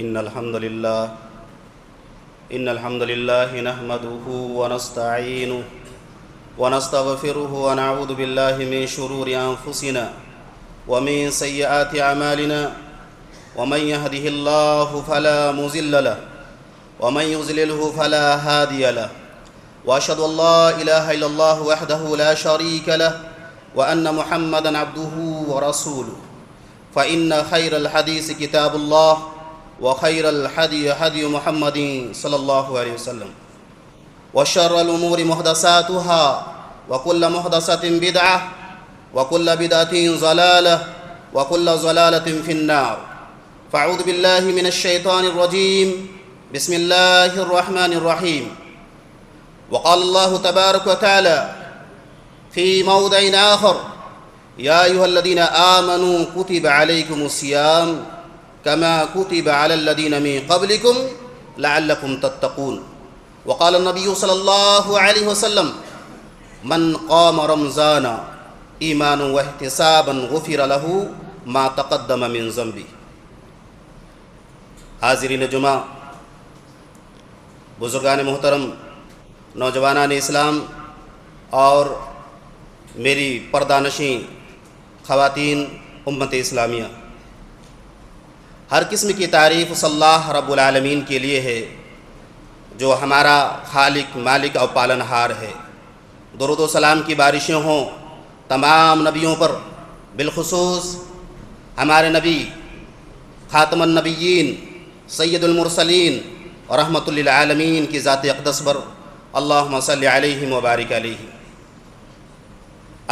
إن الحمد لله نحمده ونستعينه ونستغفره ونعوذ بالله من شرور أنفسنا ومن سيئات أعمالنا ومن يهده الله فلا مضل له ومن يضلله فلا هادي له وأشهد أن لا إله إلا الله وحده لا شريك له وأن محمدًا عبده ورسوله فإن خير الحديث كتاب الله وخير الهدي هدي محمد صلى الله عليه وسلم وشر الأمور محدثاتها وكل محدثة بدعة وكل بدعة ضلالة وكل ضلالة في النار فأعوذ بالله من الشيطان الرجيم بسم الله الرحمن الرحيم وقال الله تبارك وتعالى في موضع آخر يا أيها الذين آمنوا كتب عليكم الصيام كما كتب على الذين من قبلكم لعلكم تتقون وقال النبي صلى الله عليه وسلم من قام رمضان ایمانا واحتسابا غفر له ما تقدم من ذنبه۔ حاضرین جمعہ، بزرگان محترم، نوجوانان اسلام اور میری پردہ نشین خواتین امت اسلامیہ، ہر قسم کی تعریف اس اللہ رب العالمین کے لیے ہے جو ہمارا خالق، مالک اور پالنہار ہے۔ درود و سلام کی بارشیں ہوں تمام نبیوں پر، بالخصوص ہمارے نبی خاتم النبیین سید المرسلین اور رحمت للعالمین کی ذات اقدس پر، اللہم صلی علیہم وبارک علیہ۔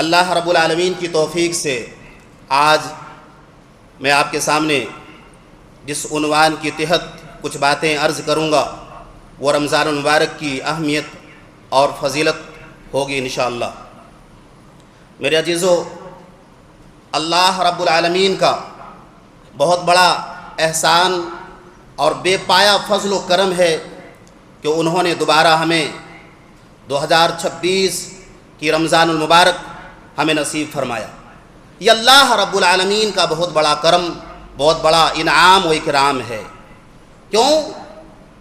اللہ رب العالمین کی توفیق سے آج میں آپ کے سامنے جس عنوان کے تحت کچھ باتیں عرض کروں گا وہ رمضان المبارک کی اہمیت اور فضیلت ہوگی انشاءاللہ۔ میرے عزیزو، اللہ رب العالمین کا بہت بڑا احسان اور بے پایا فضل و کرم ہے کہ انہوں نے دوبارہ ہمیں 2026 کی رمضان المبارک ہمیں نصیب فرمایا۔ یہ اللہ رب العالمین کا بہت بڑا کرم، بہت بڑا انعام و اکرام ہے۔ کیوں؟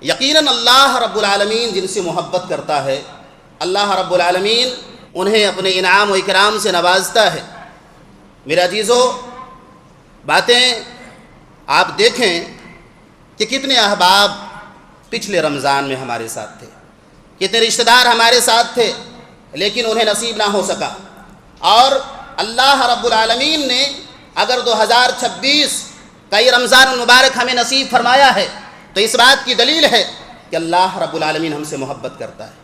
یقیناً اللہ رب العالمین جن سے محبت کرتا ہے، اللہ رب العالمین انہیں اپنے انعام و اکرام سے نوازتا ہے۔ میرے عزیزو، باتیں آپ دیکھیں کہ کتنے احباب پچھلے رمضان میں ہمارے ساتھ تھے، کتنے رشتہ دار ہمارے ساتھ تھے، لیکن انہیں نصیب نہ ہو سکا۔ اور اللہ رب العالمین نے اگر 2026 کا یہ رمضان المبارک ہمیں نصیب فرمایا ہے تو اس بات کی دلیل ہے کہ اللہ رب العالمین ہم سے محبت کرتا ہے۔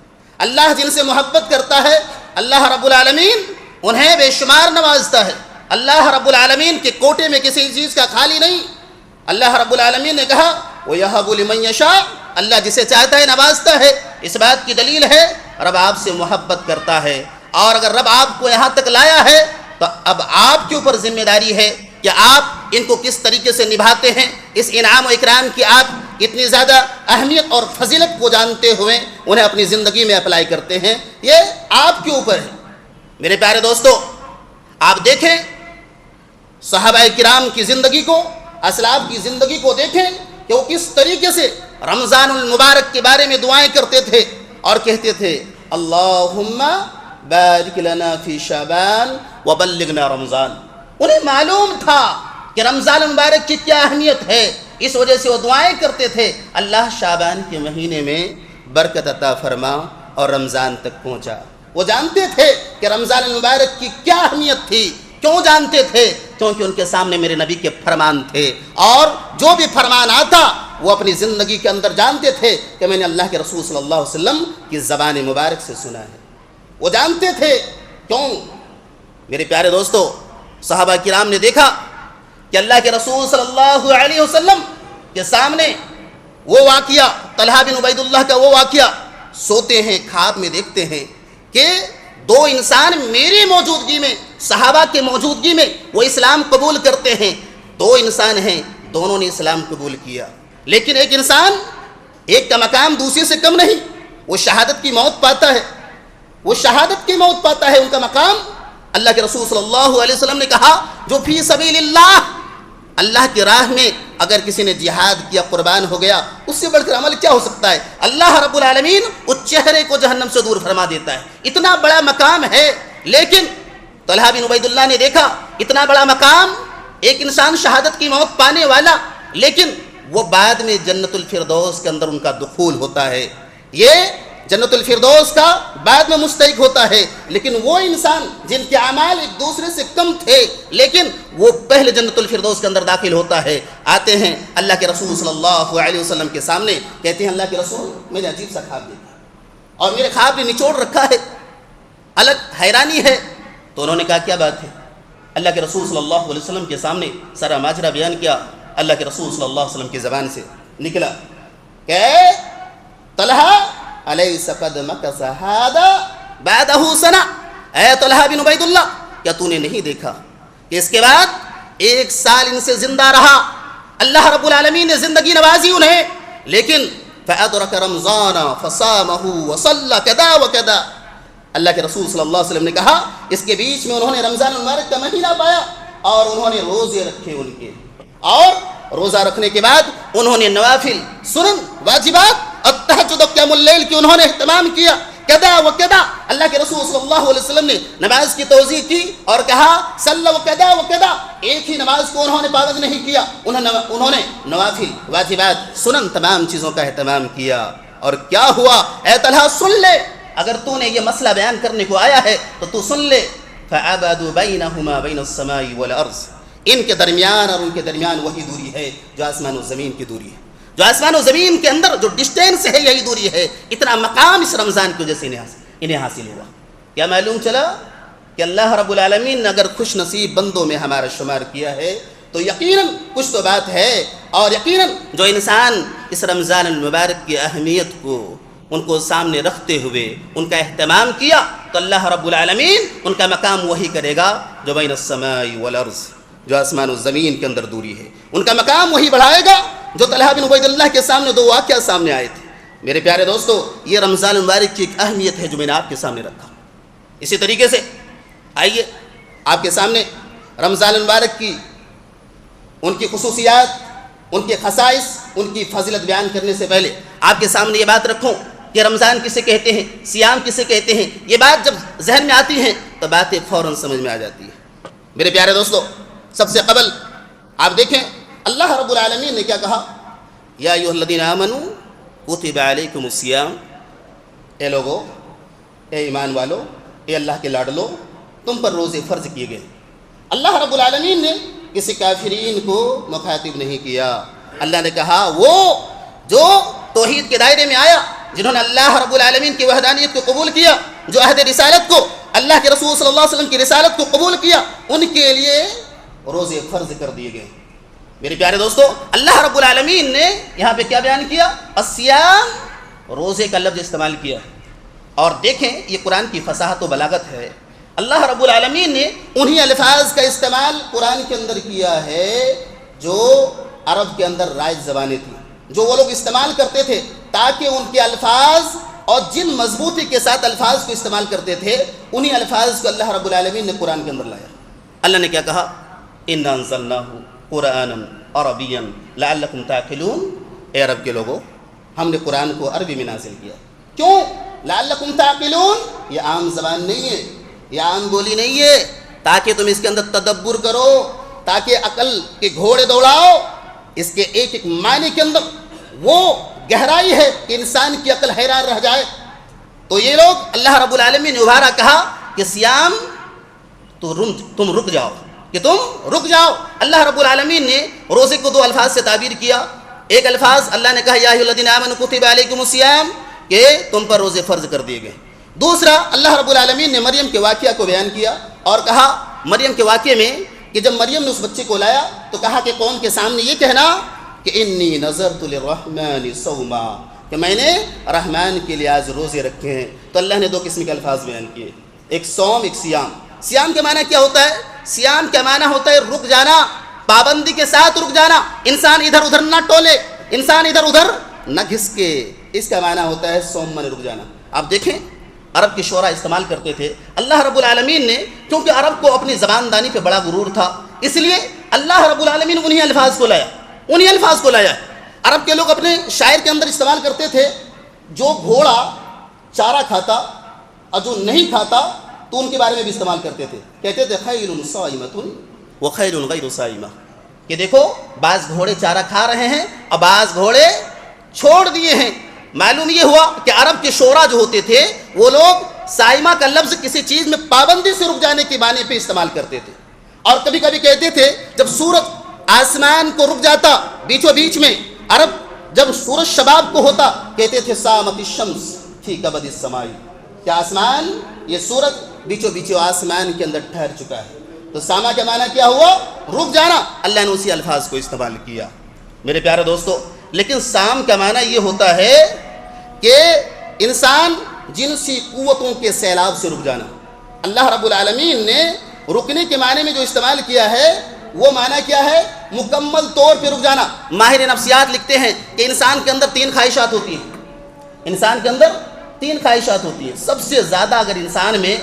اللہ جن سے محبت کرتا ہے اللہ رب العالمین انہیں بے شمار نوازتا ہے۔ اللہ رب العالمین کے کوٹے میں کسی چیز کا خالی نہیں۔ اللہ رب العالمین نے کہا وَيَهَبُ لِمَن يَشَاءُ، اللہ جسے چاہتا ہے نوازتا ہے۔ اس بات کی دلیل ہے رب آپ سے محبت کرتا ہے، اور اگر رب آپ کو یہاں تک لایا ہے تو اب آپ کے اوپر ذمہ داری ہے کہ آپ ان کو کس طریقے سے نبھاتے ہیں۔ اس انعام و اکرام کی آپ اتنی زیادہ اہمیت اور فضیلت کو جانتے ہوئے انہیں اپنی زندگی میں اپلائی کرتے ہیں، یہ آپ کے اوپر ہے۔ میرے پیارے دوستو، آپ دیکھیں صحابہ کرام کی زندگی کو، اسلاف کی زندگی کو دیکھیں کہ وہ کس طریقے سے رمضان المبارک کے بارے میں دعائیں کرتے تھے اور کہتے تھے اللہم بارک لنا فی شعبان وبلغنا رمضان۔ انہیں معلوم تھا کہ رمضان المبارک کی کیا اہمیت ہے، اس وجہ سے وہ دعائیں کرتے تھے اللہ شعبان کے مہینے میں برکت عطا فرما اور رمضان تک پہنچا۔ وہ جانتے تھے کہ رمضان المبارک کی کیا اہمیت تھی۔ کیوں جانتے تھے؟ کیونکہ ان کے سامنے میرے نبی کے فرمان تھے، اور جو بھی فرمان آتا وہ اپنی زندگی کے اندر جانتے تھے کہ میں نے اللہ کے رسول صلی اللہ علیہ وسلم کی زبان مبارک سے سنا ہے۔ وہ جانتے تھے۔ کیوں؟ میرے پیارے دوستو، صحابہ کرام نے دیکھا کہ اللہ کے رسول صلی اللہ علیہ وسلم کے سامنے وہ واقعہ، طلحہ بن عبید اللہ کا وہ واقعہ، سوتے ہیں، خواب میں دیکھتے ہیں کہ دو انسان میری موجودگی میں، صحابہ کے موجودگی میں وہ اسلام قبول کرتے ہیں۔ دو انسان ہیں، دونوں نے اسلام قبول کیا، لیکن ایک انسان، ایک کا مقام دوسرے سے کم نہیں، وہ شہادت کی موت پاتا ہے، وہ شہادت کی موت پاتا ہے، ان کا مقام۔ اللہ کے رسول صلی اللہ علیہ وسلم نے کہا جو فی سبیل اللہ، اللہ کی راہ میں اگر کسی نے جہاد کیا قربان ہو گیا اس سے بڑھ کر عمل کیا ہو سکتا ہے؟ اللہ رب العالمین اس چہرے کو جہنم سے دور فرما دیتا ہے. اتنا بڑا مقام ہے. لیکن طلحہ بن عبید اللہ نے دیکھا اتنا بڑا مقام، ایک انسان شہادت کی موت پانے والا، لیکن وہ بعد میں جنت الفردوس کے اندر ان کا دخول ہوتا ہے. یہ جنت الفردوس کا بعد میں مستحق ہوتا ہے. لیکن وہ انسان جن کے اعمال ایک دوسرے سے کم تھے لیکن وہ پہلے جنت الفردوس کے اندر داخل ہوتا ہے. آتے ہیں اللہ کے رسول صلی اللہ علیہ وسلم کے سامنے، کہتے ہیں اللہ کے رسول میں نے عجیب سا خواب دیکھا اور میرے خواب نے نچوڑ رکھا ہے، الگ حیرانی ہے. تو انہوں نے کہا کیا بات ہے؟ اللہ کے رسول صلی اللہ علیہ وسلم کے سامنے سارا ماجرا بیان کیا. اللہ کے رسول صلی اللہ علیہ وسلم کی زبان سے نکلا کہ طلحہ الیس قد مکث ھذا بعدہ سنہ، اے طلحہ بن عبید اللہ کیا تو نے نہیں دیکھا کہ اس کے بعد 1 سال ان سے زندہ رہا؟ اللہ رب العالمین نے زندگی نوازی انہیں، لیکن فأدرک رمضان فصامہ وصلی کذا وکذا. اللہ کے رسول صلی اللہ علیہ وسلم نے کہا اس کے بیچ میں انہوں نے رمضان المبارک کا مہینہ پایا اور انہوں نے روزے رکھے ان کے، اور روزہ رکھنے کے بعد انہوں نے نوافل، سنن، واجبات، التہجد و قیام اللیل کی انہوں نے اہتمام کیا. کذا و کذا، اللہ کے رسول صلی اللہ علیہ وسلم نے نماز کی توضیح کی اور کہا صلی و کذا و کذا. ایک ہی نماز کو انہوں نے پابند نہیں کیا، انہوں نے نوافل، واجبات، سنن، تمام چیزوں کا اہتمام کیا. اور کیا ہوا؟ اے طلحہ سن لے، اگر تو نے یہ مسئلہ بیان کرنے کو آیا ہے تو تو سن لے. فَعَبَدُوا بَيْنَهُمَا بَيْنَ السَّمَاءِ وَالْأَرْضِ، ان کے درمیان اور ان کے درمیان وہی دوری ہے جو آسمان و زمین کی دوری ہے. جو آسمان و زمین کے اندر جو ڈسٹینس ہے یہی دوری ہے. اتنا مقام اس رمضان کی وجہ سے انہیں حاصل ہوا. کیا معلوم چلا کہ اللہ رب العالمین نے اگر خوش نصیب بندوں میں ہمارا شمار کیا ہے تو یقیناً کچھ تو بات ہے. اور یقیناً جو انسان اس رمضان المبارک کی اہمیت کو ان کو سامنے رکھتے ہوئے ان کا اہتمام کیا تو اللہ رب العالمین ان کا مقام وہی کرے گا جو بین السماء والارض، جو آسمان و زمین کے اندر دوری ہے. ان کا مقام وہی بڑھائے گا جو طلحہ بن عبید اللہ کے سامنے 2 واقعہ سامنے آئے تھے. میرے پیارے دوستو، یہ رمضان المبارک کی ایک اہمیت ہے جو میں نے آپ کے سامنے رکھا. اسی طریقے سے آئیے آپ کے سامنے رمضان المبارک کی ان کی خصوصیات، ان کے خصائص، ان کی فضیلت بیان کرنے سے پہلے آپ کے سامنے یہ بات رکھوں کہ رمضان کسے کہتے ہیں، صیام کسے کہتے ہیں. یہ بات جب ذہن میں آتی ہیں تو باتیں فوراً سمجھ میں آ جاتی ہے. میرے پیارے دوستو، سب سے قبل آپ دیکھیں اللہ رب العالمین نے کیا کہا، یا ایھا الذین آمنوا کتب علیکم الصیام. اے لوگو، اے ایمان والو، اے اللہ کے لاڈلو، تم پر روزے فرض کیے گئے. اللہ رب العالمین نے کسی کافرین کو مخاطب نہیں کیا. اللہ نے کہا وہ جو توحید کے دائرے میں آیا، جنہوں نے اللہ رب العالمین کی وحدانیت کو قبول کیا، جو عہد رسالت کو، اللہ کے رسول صلی اللہ علیہ وسلم کی رسالت کو قبول کیا، ان کے لیے روزے فرض کر دیے گئے. میرے پیارے دوستو، اللہ رب العالمین نے یہاں پہ کیا بیان کیا؟ الصیام، روزے کا لفظ استعمال کیا. اور دیکھیں یہ قرآن کی فصاحت و بلاغت ہے. اللہ رب العالمین نے انہی الفاظ کا استعمال قرآن کے اندر کیا ہے جو عرب کے اندر رائج زبانیں تھیں، جو وہ لوگ استعمال کرتے تھے تاکہ ان کے الفاظ اور جن مضبوطی کے ساتھ الفاظ کو استعمال کرتے تھے انہی الفاظ کو اللہ رب العالمین نے قرآن کے اندر لایا. اللہ نے کیا کہا؟ اِنَّا أَنزَلْنَاهُ قُرْآنًا عَرَبِيًّا لَعَلَّكُمْ تَعْقِلُونَ. اے عرب کے لوگوں، ہم نے قرآن کو عربی میں نازل کیا. کیوں؟ لَعَلَّكُمْ تَعْقِلُونَ. یہ عام زبان نہیں ہے، یہ عام بولی نہیں ہے، تاکہ تم اس کے اندر تدبر کرو، تاکہ عقل کے گھوڑے دوڑاؤ. اس کے ایک ایک معنی کے اندر وہ گہرائی ہے کہ انسان کی عقل حیران رہ جائے. تو یہ لوگ اللہ رب العالمین نے ابھارا کہا کہ سیام تم رک جاؤ، کہ تم رک جاؤ. اللہ رب العالمین نے روزے کو 2 الفاظ سے تعبیر کیا. ایک الفاظ اللہ نے کہا یا ایھا الذین آمنوا کتب علیکم الصیام، کہ تم پر روزے فرض کر دیے گئے. دوسرا اللہ رب العالمین نے مریم کے واقعہ کو بیان کیا اور کہا مریم کے واقعے میں کہ جب مریم نے اس بچے کو لایا تو کہا کہ قوم کے سامنے یہ کہنا کہ انی نذرت للرحمن صوما، کہ میں نے رحمان کے لیے آج روزے رکھے ہیں. تو اللہ نے 2 قسم کے الفاظ بیان کیے، ایک صوم، ایک سیام. سیام کے معنی کیا ہوتا ہے؟ سیام کا معنی ہوتا ہے رک جانا، پابندی کے ساتھ رک جانا، انسان ادھر ادھر نہ ٹولے، انسان ادھر ادھر نہ گھسکے. اس کا معنی ہوتا ہے صوم میں رک جانا. آپ دیکھیں عرب کے شعراء استعمال کرتے تھے. اللہ رب العالمین نے کیونکہ عرب کو اپنی زبان دانی پہ بڑا غرور تھا، اس لیے اللہ رب العالمین انہی الفاظ کو لایا. انہی الفاظ کو لایا ہے۔ عرب کے لوگ اپنے شاعر کے اندر استعمال کرتے تھے، جو گھوڑا چارہ کھاتا اور جو نہیں کھاتا تو ان کے بارے میں بھی استعمال کرتے تھے، کہتے تھے خیل صائمۃ وخیل غیر صائمہ، کہ دیکھو بعض گھوڑے چارہ کھا رہے ہیں اور بعض گھوڑے چھوڑ دیے ہیں۔ معلوم یہ ہوا کہ عرب کے شعراء جو ہوتے تھے وہ لوگ صائمہ کا لفظ کسی چیز میں پابندی سے رک جانے کے معنی پہ استعمال کرتے تھے، اور کبھی کبھی کہتے تھے جب سورج آسمان کو رک جاتا بیچوں بیچ میں، عرب جب سورج شباب کو ہوتا کہتے تھے سامت الشمس فی کبد السماء، کہ آسمان یہ سورج بیچوں بیچوں آسمان کے اندر ٹھہر چکا ہے۔ تو ساما کا معنی کیا ہوا؟ رک جانا۔ اللہ نے اسی الفاظ کو استعمال کیا میرے پیارے دوستو۔ لیکن سام کا معنی یہ ہوتا ہے کہ انسان جنسی قوتوں کے سیلاب سے رک جانا۔ اللہ رب العالمین نے رکنے کے معنی میں جو استعمال کیا ہے وہ معنی کیا ہے؟ مکمل طور پہ رک جانا۔ ماہر نفسیات لکھتے ہیں کہ انسان کے اندر 3 خواہشات ہوتی ہیں، انسان کے اندر 3 خواہشات ہوتی ہیں۔ سب سے زیادہ اگر انسان میں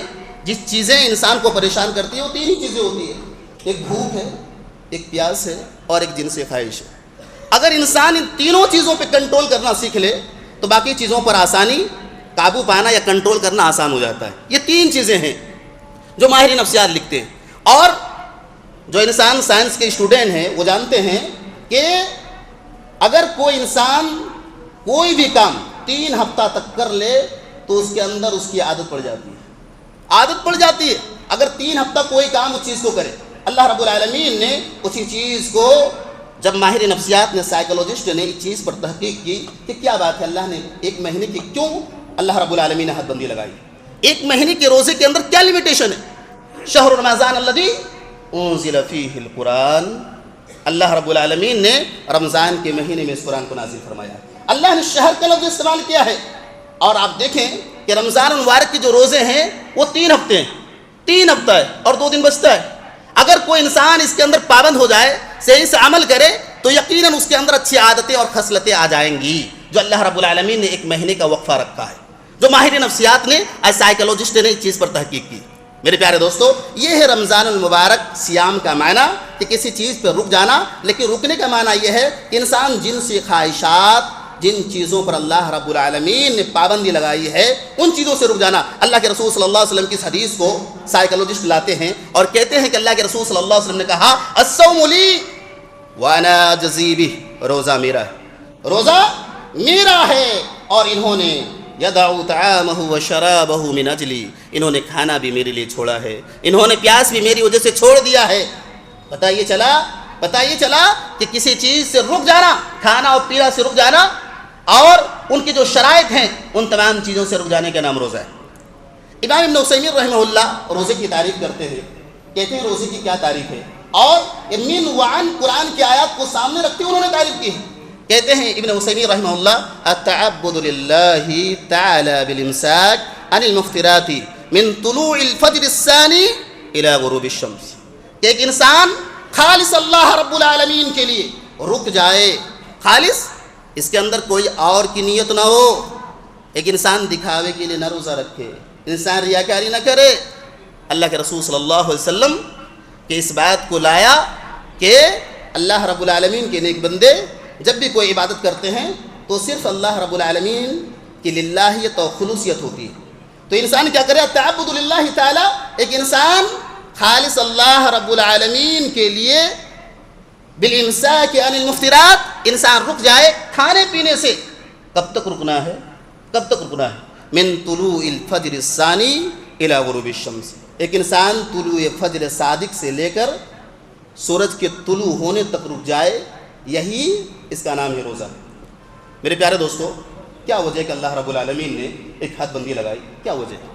جس چیزیں انسان کو پریشان کرتی ہیں وہ 3 ہی چیزیں ہوتی ہیں، ایک بھوک ہے، ایک پیاس ہے اور ایک جنسی خواہش ہے۔ اگر انسان ان تینوں چیزوں پہ کنٹرول کرنا سیکھ لے تو باقی چیزوں پر آسانی قابو پانا یا کنٹرول کرنا آسان ہو جاتا ہے۔ یہ 3 چیزیں ہیں جو ماہر نفسیات لکھتے ہیں، اور جو انسان سائنس کے اسٹوڈنٹ ہیں وہ جانتے ہیں کہ اگر کوئی انسان کوئی بھی کام 3 ہفتہ تک کر لے تو اس کے اندر اس کی عادت پڑ جاتی ہے، عادت پڑ جاتی ہے اگر 3 ہفتہ کوئی کام اس چیز کو کرے۔ اللہ رب العالمین نے اسی چیز کو جب ماہر نفسیات نے سائیکولوجسٹ نے اس چیز پر تحقیق کی کہ کیا بات ہے، اللہ نے 1 مہینے کی کیوں اللہ رب العالمین نے حد بندی لگائی، 1 مہینے کے روزے کے اندر کیا لیمیٹیشن ہے؟ شہر رمضان الذی انزل فیہ القرآن، اللہ رب العالمین نے رمضان کے مہینے میں اس قرآن کو نازل فرمایا۔ اللہ نے شہر کا لفظ استعمال کیا ہے، اور آپ دیکھیں کہ رمضان المبارک کے جو روزے ہیں وہ 3 ہفتے ہیں، 3 ہفتہ ہے اور 2 دن بچتا ہے۔ اگر کوئی انسان اس کے اندر پابند ہو جائے، صحیح سے عمل کرے تو یقیناً اس کے اندر اچھی عادتیں اور خصلتیں آ جائیں گی، جو اللہ رب العالمین نے 1 مہینے کا وقفہ رکھا ہے، جو ماہر نفسیات نے سائیکولوجسٹ نے اس چیز پر تحقیق کی۔ میرے پیارے دوستو، یہ ہے رمضان المبارک سیام کا معنی، کہ کسی چیز پہ رک جانا۔ لیکن رکنے کا معنی یہ ہے کہ انسان جنسی خواہشات، جن چیزوں پر اللہ رب العالمین نے پابندی لگائی ہے ان چیزوں سے رک جانا۔ اللہ کے رسول صلی اللہ علیہ وسلم کی اس حدیث کو سائیکولوجسٹ لاتے ہیں اور کہتے ہیں کہ اللہ کے رسول صلی اللہ علیہ وسلم نے کہا الصوم لی وانا اجزی بہ، روزہ میرا ہے، روزہ میرا ہے، اور انہوں نے یدع طعامہ وشرابہ من اجلی، انہوں نے کھانا بھی میرے لیے چھوڑا ہے، انہوں نے پیاس بھی میری وجہ سے چھوڑ دیا ہے۔ پتہ یہ چلا کہ کسی چیز سے رک جانا، کھانا اور پینا سے رک جانا، اور ان کی جو شرائط ہیں ان تمام چیزوں سے رک جانے کا نام روزہ ہے۔ امام ابن عثیمین رحمہ اللہ روزے کی تعریف کرتے ہیں، کہتے ہیں روزے کی کیا تعریف ہے، اور من وعن قرآن کی آیات کو سامنے رکھتے انہوں نے تعریف کی ہے۔ کہتے ہیں ابن عثیمین رحمہ اللہ التعبد للہ تعالی بالامساک عن المفطرات من طلوع الفجر الثانی الى غروب الشمس، کہ ایک انسان خالص اللہ رب العالمین کے لیے رک جائے، خالص، اس کے اندر کوئی اور کی نیت نہ ہو، ایک انسان دکھاوے کے لیے نہ روزہ رکھے، انسان ریاکاری نہ کرے۔ اللہ کے رسول صلی اللہ علیہ وسلم کہ اس بات کو لایا کہ اللہ رب العالمین کے نیک بندے جب بھی کوئی عبادت کرتے ہیں تو صرف اللہ رب العالمین کی للہیت اور خلوصیت ہوتی ہے۔ تو انسان کیا کرے؟ تعبد للہ تعالی، ایک انسان خالص اللہ رب العالمین کے لیے بالامساک عن المفطرات، انسان رک جائے کھانے پینے سے۔ کب تک رکنا ہے؟ من طلوع الفجر الثانی الى غروب الشمس، ایک انسان طلوع فجر صادق سے لے کر سورج کے طلوع ہونے تک رک جائے، یہی اس کا نام ہے روزہ۔ میرے پیارے دوستو، کیا وجہ ہے کہ اللہ رب العالمین نے ایک حد بندی لگائی؟ کیا وجہ ہے؟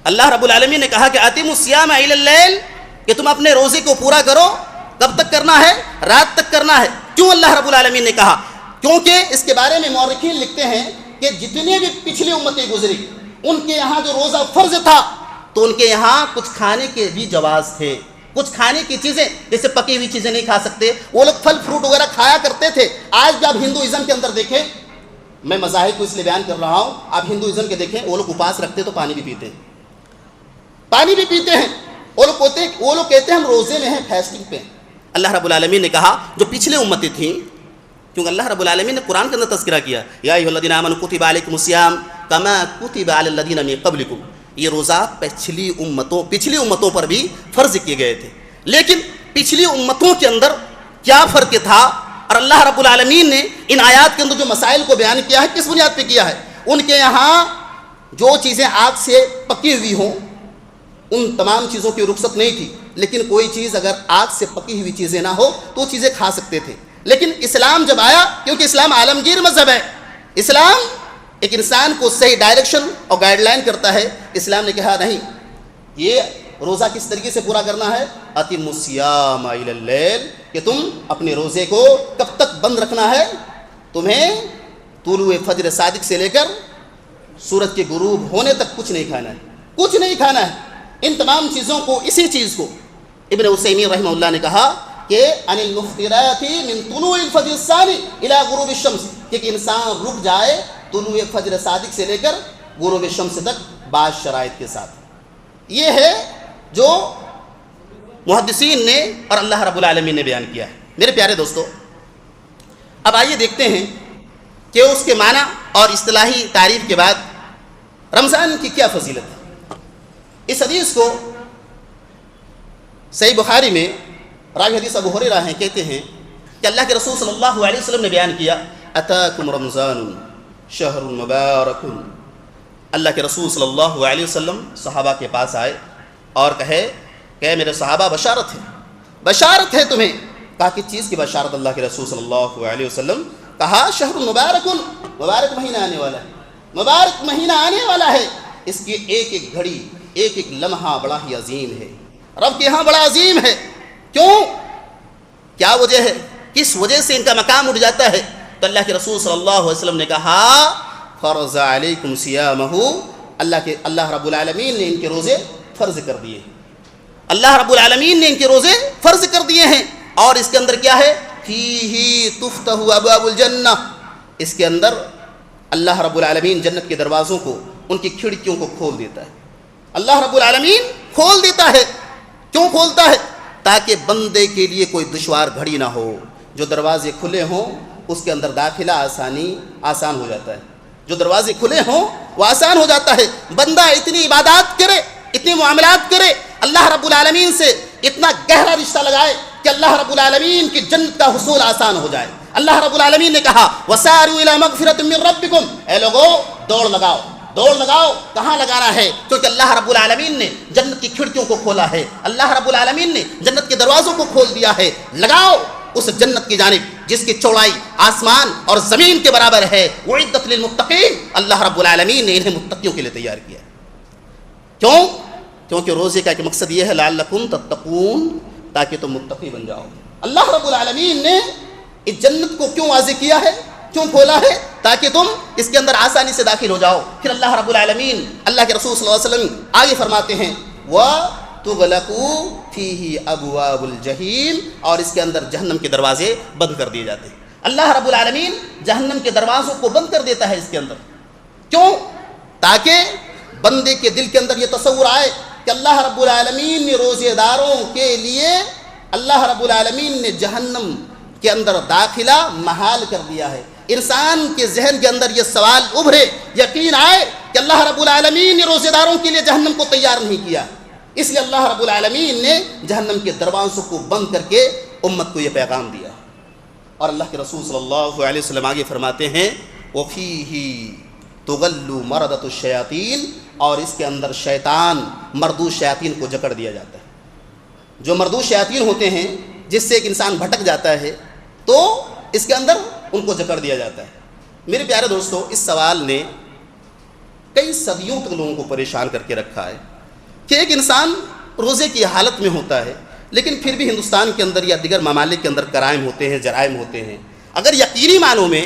اللہ رب العالمین نے کہا کہ اتموا الصیام الی اللیل، کہ تم اپنے روزے کو پورا کرو۔ کب تک کرنا ہے؟ رات تک کرنا ہے۔ کیوں اللہ رب العالمین نے کہا؟ کیونکہ اس کے بارے میں مورخین لکھتے ہیں کہ جتنے بھی پچھلی امتیں گزری ان کے یہاں جو روزہ فرض تھا تو ان کے یہاں کچھ کھانے کے بھی جواز تھے، کچھ کھانے کی چیزیں جیسے پکی ہوئی چیزیں نہیں کھا سکتے، وہ لوگ پھل فروٹ وغیرہ کھایا کرتے تھے۔ آج بھی آپ ہندوازم کے اندر دیکھیں، میں مذاہب کو اس لیے بیان کر رہا ہوں، آپ ہندوازم کے دیکھیں، وہ لوگ اپاس رکھتے تو پانی بھی پیتے ہیں، وہ لوگ کہتے ہیں ہم روزے میں ہیں، فاسٹنگ پہ ہیں، اللہ رب العالمین نے کہا جو پچھلے امتیں تھیں، کیونکہ اللہ رب العالمین نے قرآن کے اندر تذکرہ کیا، یا ایھا الذین آمنوا کتب علیکم الصیام کما کتب علی الذین من قبلکم، یہ روزہ پچھلی امتوں پر بھی فرض کیے گئے تھے، لیکن پچھلی امتوں کے اندر کیا فرق تھا، اور اللہ رب العالمین نے ان آیات کے اندر جو مسائل کو بیان کیا ہے کس بنیاد پہ کیا ہے؟ ان کے یہاں جو چیزیں آگ سے پکی ہوئی ہوں ان تمام چیزوں کی رخصت نہیں تھی، لیکن کوئی چیز اگر آگ سے پکی ہوئی چیزیں نہ ہو تو وہ چیزیں کھا سکتے تھے. لیکن اسلام جب آیا، کیونکہ اسلام عالمگیر مذہب ہے، اسلام ایک انسان کو صحیح ڈائریکشن اور گائیڈ لائن کرتا ہے. اسلام نے کہا نہیں، یہ روزہ کس طریقے سے پورا کرنا ہے، اتم الصیام الی اللیل، کہ تم اپنے روزے کو کب تک بند رکھنا ہے، تمہیں طلوع فجر صادق سے لے کر سورج کے غروب ہونے تک کچھ نہیں کھانا ہے، کچھ نہیں کھانا ہے. ان تمام چیزوں کو، اسی چیز کو ابن عثیمین رحمہ اللہ نے کہا کہ ان المفطرات من طلوع الفجر الثانی الی غروب الشمس، کہ انسان رک جائے طلوع فجر صادق سے لے کر غروب الشمس تک بعض شرائط کے ساتھ. یہ ہے جو محدثین نے اور اللہ رب العالمین نے بیان کیا ہے. میرے پیارے دوستو، اب آئیے دیکھتے ہیں کہ اس کے معنی اور اصطلاحی تعریف کے بعد رمضان کی کیا فضیلت ہے. اس حدیث کو صحیح بخاری میں راوی حدیث ابو ہریرہ ہیں، کہتے ہیں کہ اللہ کے رسول صلی اللہ علیہ وسلم نے بیان کیا، اتاکم رمضان شہر مبارک. اللہ کے رسول صلی اللہ علیہ وسلم صحابہ کے پاس آئے اور کہے کہ میرے صحابہ بشارت ہے تمہیں. کہا کس چیز کی بشارت اللہ کے رسول صلی اللہ علیہ وسلم؟ کہا شہر مبارک، مبارک مہینہ آنے والا ہے، مبارک مہینہ آنے والا ہے، اس کی ایک ایک گھڑی، ایک ایک لمحہ بڑا ہی عظیم ہے، رب کے ہاں بڑا عظیم ہے. کیوں؟ کیا وجہ ہے؟ کس وجہ سے ان کا مقام اٹھ جاتا ہے؟ تو اللہ کے رسول صلی اللہ علیہ وسلم نے کہا فرض علیکم صیامہ، اللہ رب العالمین نے ان کے روزے فرض کر دیے، اللہ رب العالمین نے ان کے روزے فرض کر دیے ہیں. اور اس کے اندر کیا ہے؟ فیہ تفتح ابواب الجنہ، اس کے اندر اللہ رب العالمین جنت کے دروازوں کو، ان کی کھڑکیوں کو کھول دیتا ہے. اللہ رب العالمین کھول دیتا ہے. کیوں کھولتا ہے؟ تاکہ بندے کے لیے کوئی دشوار گھڑی نہ ہو. جو دروازے کھلے ہوں اس کے اندر داخلہ آسان ہو جاتا ہے، جو دروازے کھلے ہوں وہ آسان ہو جاتا ہے. بندہ اتنی عبادات کرے، اتنی معاملات کرے، اللہ رب العالمین سے اتنا گہرا رشتہ لگائے کہ اللہ رب العالمین کی جنت کا حصول آسان ہو جائے. اللہ رب العالمین نے کہا وَسَارِعُوا إِلَىٰ مَغْفِرَةٍ مِّن رَّبِّكُمْ، اے لوگو دوڑ لگاؤ. کہاں لگانا ہے؟ کیونکہ اللہ رب العالمین نے جنت کی کھڑکیوں کو کھولا ہے، اللہ رب العالمین نے جنت کے دروازوں کو کھول دیا ہے. لگاؤ اس جنت کی جانب جس کی چوڑائی آسمان اور زمین کے برابر ہے. وَعِدَّتْ لِلْمُتَّقِينَ، اللہ رب العالمین نے انہیں متقیوں کے لیے تیار کیا. کیوں؟ کیونکہ روزے کا ایک مقصد یہ ہے لعلکم تتقون، تاکہ تم متقی بن جاؤ. اللہ رب العالمین نے اس جنت کو کیوں واضح کیا ہے، کیوں کھولا ہے؟ تاکہ تم اس کے اندر آسانی سے داخل ہو جاؤ. پھر اللہ رب العالمین، اللہ کے رسول صلی اللہ علیہ وسلم آگے فرماتے ہیں وَتُغْلَقُ فِيهِ أَبْوَابُ الْجَحِيمِ، اور اس کے اندر جہنم کے دروازے بند کر دیے جاتے ہیں. اللہ رب العالمین جہنم کے دروازوں کو بند کر دیتا ہے اس کے اندر. کیوں؟ تاکہ بندے کے دل کے اندر یہ تصور آئے کہ اللہ رب العالمین نے روزے داروں کے لیے، اللہ رب العالمین نے جہنم کے اندر داخلہ محال کر دیا ہے. انسان کے ذہن کے اندر یہ سوال ابھرے، یقین آئے کہ اللہ رب العالمین نے روزے داروں کے لیے جہنم کو تیار نہیں کیا، اس لیے اللہ رب العالمین نے جہنم کے دروازوں کو بند کر کے امت کو یہ پیغام دیا. اور اللہ کے رسول صلی اللہ علیہ وسلم آگے فرماتے ہیں وَفِيهِ تُغَلُّ مَرَدَةُ الشَّيَاطِينِ، اور اس کے اندر شیطان، مردود شیاطین کو جکڑ دیا جاتا ہے. جو مردود شیاطین ہوتے ہیں جس سے ایک انسان بھٹک جاتا ہے تو اس کے اندر ان کو جکڑ دیا جاتا ہے. میرے پیارے دوستو، اس سوال نے کئی صدیوں تک لوگوں کو پریشان کر کے رکھا ہے کہ ایک انسان روزے کی حالت میں ہوتا ہے لیکن پھر بھی ہندوستان کے اندر یا دیگر ممالک کے اندر کرائم ہوتے ہیں، جرائم ہوتے ہیں. اگر یقینی معنوں میں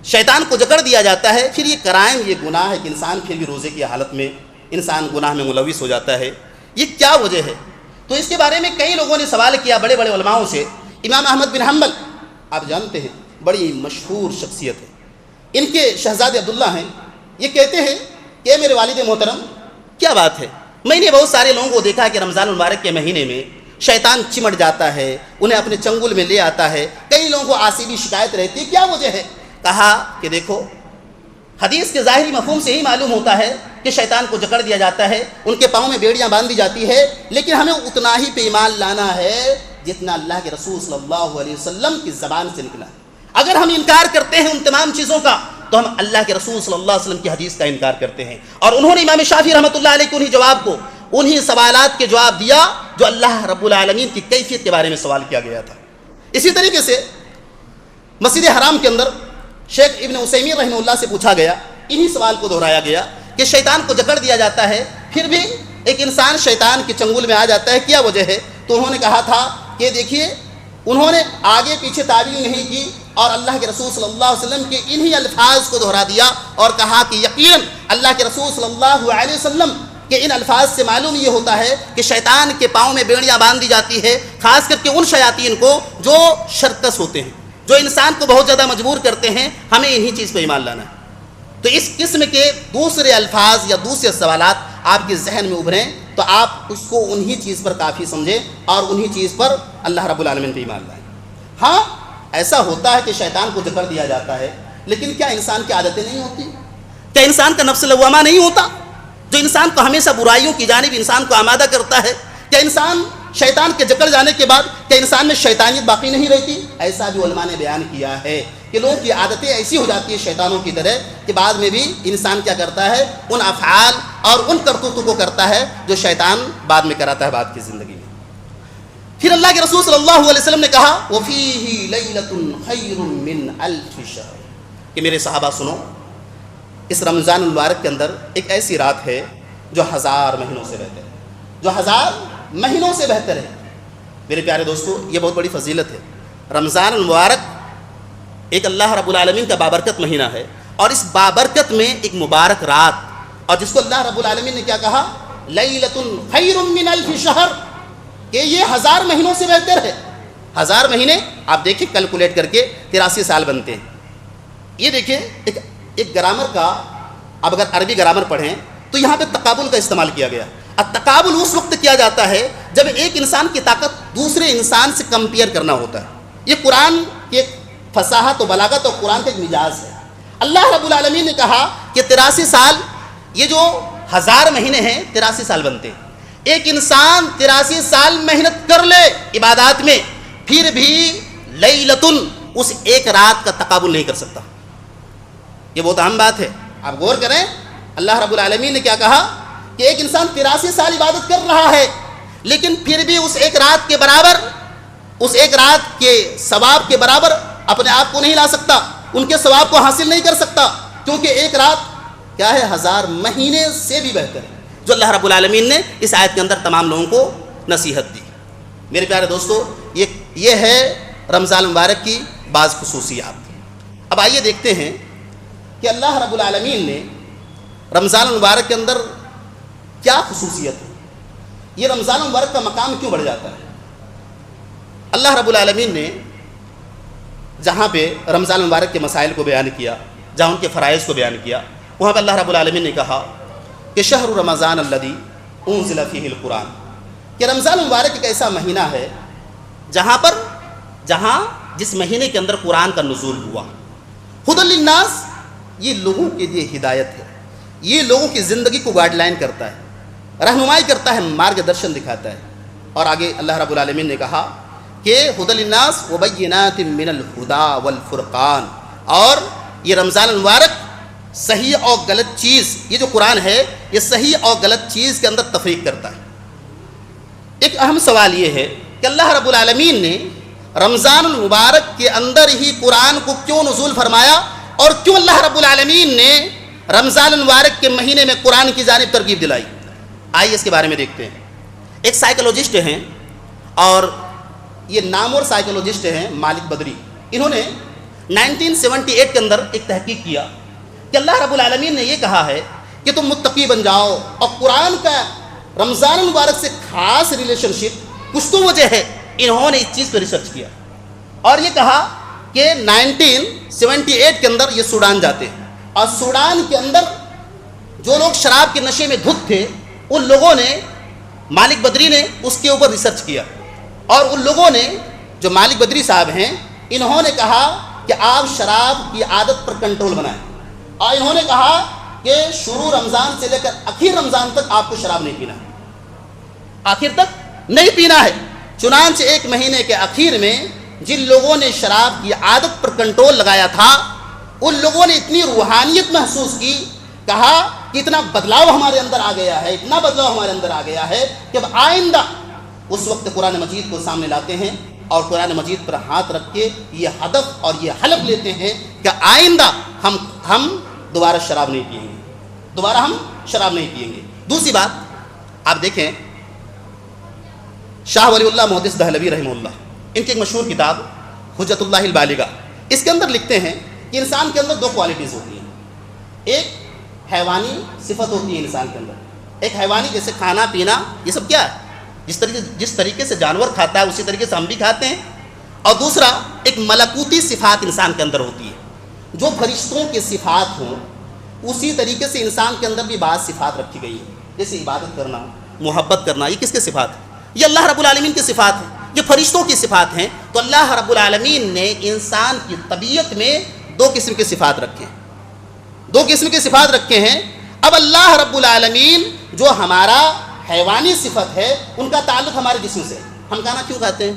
شیطان کو جکڑ دیا جاتا ہے، پھر یہ کرائم، یہ گناہ ہے کہ انسان پھر بھی روزے کی حالت میں انسان گناہ میں ملوث ہو جاتا ہے، یہ کیا وجہ ہے؟ تو اس کے بارے میں کئی لوگوں نے سوال کیا، بڑے بڑے علماؤں سے. امام احمد بن حنبل آپ جانتے ہیں، بڑی مشہور شخصیت ہے. ان کے شہزادے عبداللہ ہیں، یہ کہتے ہیں کہ میرے والد محترم، کیا بات ہے، میں نے بہت سارے لوگوں کو دیکھا کہ رمضان المبارک کے مہینے میں شیطان چمٹ جاتا ہے، انہیں اپنے چنگل میں لے آتا ہے، کئی لوگوں کو عصبی شکایت رہتی ہے، کیا وجہ ہے؟ کہا کہ دیکھو حدیث کے ظاہری مفہوم سے ہی معلوم ہوتا ہے کہ شیطان کو جکڑ دیا جاتا ہے، ان کے پاؤں میں بیڑیاں باندھ دی جاتی ہے، لیکن ہمیں اتنا ہی پہ ایمان لانا ہے جتنا اللہ کے رسول صلی اللہ علیہ وسلم کی زبان سے نکلا ہے۔ اگر ہم انکار کرتے ہیں ان تمام چیزوں کا تو ہم اللہ کے رسول صلی اللہ علیہ وسلم کی حدیث کا انکار کرتے ہیں۔ اور انہوں نے امام شافعی رحمۃ اللہ علیہ کو انہی سوالات کے جواب دیا جو اللہ رب العالمین کی کیفیت کے بارے میں سوال کیا گیا تھا۔ اسی طریقے سے مسجد حرام کے اندر شیخ ابن عثیمین رحمہ اللہ سے پوچھا گیا، انہی سوال کو دہرایا گیا کہ شیطان کو جکڑ دیا جاتا ہے پھر بھی ایک انسان شیطان کے چنگل میں آ جاتا ہے، کیا وجہ ہے؟ تو انہوں نے کہا تھا کہ دیکھیے انہوں نے آگے پیچھے تعویل نہیں کی اور اللہ کے رسول صلی اللہ علیہ وسلم کے انہی الفاظ کو دہرا دیا اور کہا کہ یقیناً اللہ کے رسول صلی اللہ علیہ وسلم کہ ان الفاظ سے معلوم یہ ہوتا ہے کہ شیطان کے پاؤں میں بیڑیاں باندھ دی جاتی ہے، خاص کر کے ان شیاطین کو جو شرکس ہوتے ہیں، جو انسان کو بہت زیادہ مجبور کرتے ہیں، ہمیں انہی چیز پہ ایمان لانا ہے۔ تو اس قسم کے دوسرے الفاظ یا دوسرے سوالات آپ کے ذہن میں ابھریں تو آپ اس کو انہی چیز پر کافی سمجھیں اور انہی چیز پر اللہ رب العالمین پہ ایمان لائیں۔ ہاں ایسا ہوتا ہے کہ شیطان کو جکڑ دیا جاتا ہے، لیکن کیا انسان کی عادتیں نہیں ہوتی؟ کیا انسان کا نفس لوامہ نہیں ہوتا جو انسان کو ہمیشہ برائیوں کی جانب انسان کو آمادہ کرتا ہے؟ کیا انسان شیطان کے جکڑ جانے کے بعد کیا انسان میں شیطانیت باقی نہیں رہتی؟ ایسا بھی علماء نے بیان کیا ہے کہ لوگوں کی عادتیں ایسی ہو جاتی ہیں شیطانوں کی طرح کہ بعد میں بھی انسان کیا کرتا ہے؟ ان افعال اور ان کرتوتوں کو کرتا ہے جو شیطان بعد میں کراتا ہے بعد کی زندگی میں۔ پھر اللہ کے رسول صلی اللہ علیہ وسلم نے کہا وَفِيهِ لَيْلَةٌ خَيْرٌ مِّنْ أَلْفِ شَهْرٍ کہ میرے صحابہ سنو، اس رمضان المبارک کے اندر ایک ایسی رات ہے جو 1000 مہینوں سے بہتر ہے، جو 1000 مہینوں سے بہتر ہے۔ میرے پیارے دوستو، یہ بہت بڑی فضیلت ہے۔ رمضان المبارک ایک اللہ رب العالمین کا بابرکت مہینہ ہے، اور اس بابرکت میں ایک مبارک رات، اور جس کو اللہ رب العالمین نے کیا کہا؟ لیلۃ خیر من الف شہر، کہ یہ 1000 مہینوں سے بہتر ہے۔ 1000 مہینے آپ دیکھیں کیلکولیٹ کر کے 83 سال بنتے ہیں۔ یہ دیکھیں ایک گرامر کا، اب اگر عربی گرامر پڑھیں تو یہاں پہ تقابل کا استعمال کیا گیا۔ التقابل اس وقت کیا جاتا ہے جب ایک انسان کی طاقت دوسرے انسان سے کمپیئر کرنا ہوتا ہے۔ یہ قرآن کی ایک فصاحت و بلاغت اور قرآن کا ایک مجاز ہے۔ اللہ رب العالمین نے کہا کہ 83 سال، یہ جو 1000 مہینے ہیں 83 سال بنتے ہیں۔ ایک انسان 83 سال محنت کر لے عبادات میں، پھر بھی لیلتن اس ایک رات کا تقابل نہیں کر سکتا۔ یہ بہت اہم بات ہے، آپ غور کریں۔ اللہ رب العالمین نے کیا کہا کہ ایک انسان 83 سال عبادت کر رہا ہے، لیکن پھر بھی اس ایک رات کے برابر، اس ایک رات کے ثواب کے برابر اپنے آپ کو نہیں لا سکتا، ان کے ثواب کو حاصل نہیں کر سکتا، کیونکہ ایک رات کیا ہے؟ 1000 مہینے سے بھی بہتر ہے، جو اللہ رب العالمین نے اس آیت کے اندر تمام لوگوں کو نصیحت دی۔ میرے پیارے دوستو، یہ ہے رمضان المبارک کی بعض خصوصیات۔ اب آئیے دیکھتے ہیں کہ اللہ رب العالمین نے رمضان المبارک کے اندر کیا خصوصیت ہے، یہ رمضان المبارک کا مقام کیوں بڑھ جاتا ہے۔ اللہ رب العالمین نے جہاں پہ رمضان المبارک کے مسائل کو بیان کیا، جہاں ان کے فرائض کو بیان کیا، وہاں پہ اللہ رب العالمین نے کہا کہ شہر رمضان الذی انزل فیہ القرآن، کہ رمضان المبارک ایک ایسا مہینہ ہے جہاں جس مہینے کے اندر قرآن کا نزول ہوا۔ ھدی للناس، یہ لوگوں کے لیے ہدایت ہے، یہ لوگوں کی زندگی کو گائیڈ لائن کرتا ہے، رہنمائی کرتا ہے، مارگ درشن دکھاتا ہے۔ اور آگے اللہ رب العالمین نے کہا کہ ھدی للناس وبینات من الہدی والفرقان، اور یہ رمضان المبارک صحیح اور غلط چیز، یہ جو قرآن ہے یہ صحیح اور غلط چیز کے اندر تفریق کرتا ہے۔ ایک اہم سوال یہ ہے کہ اللہ رب العالمین نے رمضان المبارک کے اندر ہی قرآن کو کیوں نزول فرمایا، اور کیوں اللہ رب العالمین نے رمضان المبارک کے مہینے میں قرآن کی جانب ترغیب دلائی؟ آئیے اس کے بارے میں دیکھتے ہیں۔ ایک سائیکولوجسٹ ہیں، اور یہ نامور سائیکولوجسٹ ہیں مالک بدری، انہوں نے 1978 کے اندر ایک تحقیق کیا کہ اللہ رب العالمین نے یہ کہا ہے کہ تم متقی بن جاؤ، اور قرآن کا رمضان المبارک سے خاص ریلیشن شپ کچھ تو وجہ ہے۔ انہوں نے اس چیز پہ ریسرچ کیا اور یہ کہا کہ 1978 کے اندر یہ سوڈان جاتے ہیں، اور سوڈان کے اندر جو لوگ شراب کے نشے میں دھت تھے، ان لوگوں نے، مالک بدری نے اس کے اوپر ریسرچ کیا اور ان لوگوں نے جو مالک بدری صاحب ہیں انہوں نے کہا کہ آپ شراب کی عادت پر کنٹرول بنائیں، اور انہوں نے کہا کہ شروع رمضان سے لے کر آخر رمضان تک آپ کو شراب نہیں پینا ہے، آخر تک نہیں پینا ہے۔ چنانچہ ایک مہینے کے آخر میں جن لوگوں نے شراب کی عادت پر کنٹرول لگایا تھا ان لوگوں نے اتنی روحانیت محسوس کی، کہا کہ اتنا بدلاؤ ہمارے اندر آ گیا ہے، اتنا بدلاؤ ہمارے اندر آ گیا ہے کہ اب آئندہ اس وقت قرآن مجید کو سامنے لاتے ہیں اور قرآن مجید پر ہاتھ رکھ کے یہ ہدف اور یہ حلف لیتے ہیں کہ آئندہ ہم دوبارہ شراب نہیں پئیں گے، دوبارہ ہم شراب نہیں پئیں گے۔ دوسری بات آپ دیکھیں، شاہ ولی اللہ محدث دہلوی رحمہ اللہ، ان کی ایک مشہور کتاب حجت اللہ البالغہ، اس کے اندر لکھتے ہیں کہ انسان کے اندر دو کوالٹیز ہوتی ہیں، ایک حیوانی صفت ہوتی ہے انسان کے اندر، ایک حیوانی جیسے کھانا پینا یہ سب کیا ہے، جس طریقے سے جانور کھاتا ہے اسی طریقے سے ہم بھی کھاتے ہیں، اور دوسرا ایک ملکوتی صفات انسان کے اندر ہوتی ہے، جو فرشتوں کے صفات ہوں اسی طریقے سے انسان کے اندر بھی بعض صفات رکھی گئی ہیں، جیسے عبادت کرنا، محبت کرنا، یہ کس کے صفات ہیں؟ یہ اللہ رب العالمین کی صفات ہیں، یہ فرشتوں کی صفات ہیں۔ تو اللہ رب العالمین نے انسان کی طبیعت میں دو قسم کے صفات رکھے ہیں، دو قسم کے صفات رکھے ہیں۔ اب اللہ رب العالمین جو ہمارا حیوانی صفت ہے ان کا تعلق ہمارے جسم سے، ہم کھانا کیوں کھاتے ہیں؟